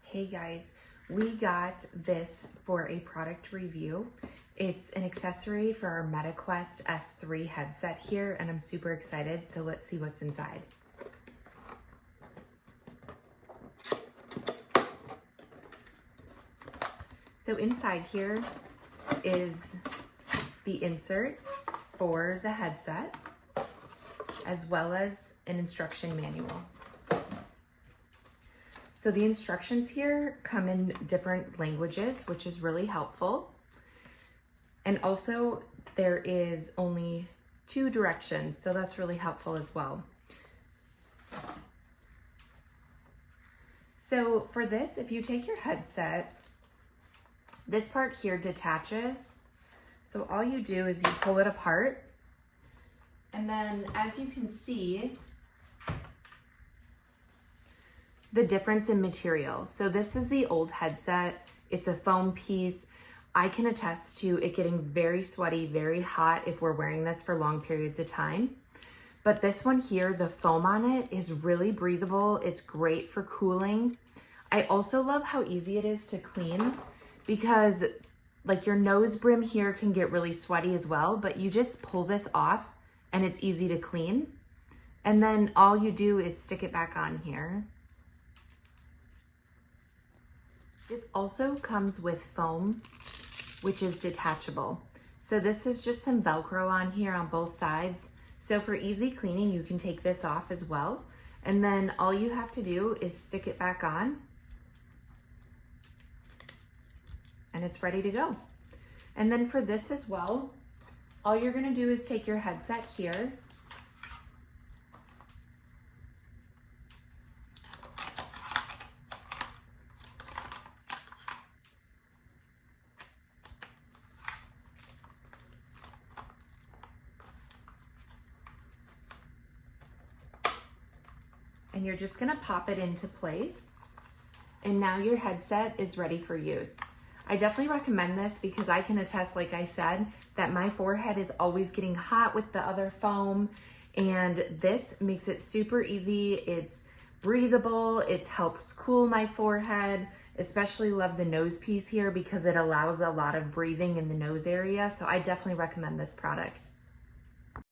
Hey guys, we got this for a product review. It's an accessory for our MetaQuest S3 headset here, and I'm super excited, so let's see what's inside. So inside here is the insert for the headset, as well as an instruction manual. So the instructions here come in different languages, which is really helpful. And also there is only 2 directions, so that's really helpful as well. So for this, if you take your headset, this part here detaches. So all you do is you pull it apart, and then as you can see, the difference in material. So this is the old headset. It's a foam piece. I can attest to it getting very sweaty, very hot if we're wearing this for long periods of time. But this one here, the foam on it is really breathable. It's great for cooling. I also love how easy it is to clean, because like your nose brim here can get really sweaty as well, but you just pull this off and it's easy to clean. And then all you do is stick it back on here. This also comes with foam, which is detachable. So this is just some Velcro on here on both sides. So for easy cleaning, you can take this off as well. And then all you have to do is stick it back on, and it's ready to go. And then for this as well, all you're gonna do is take your headset here, and you're just gonna pop it into place. And now your headset is ready for use. I definitely recommend this because I can attest, like I said, that my forehead is always getting hot with the other foam, and this makes it super easy. It's breathable, it helps cool my forehead. Especially love the nose piece here because it allows a lot of breathing in the nose area. So I definitely recommend this product.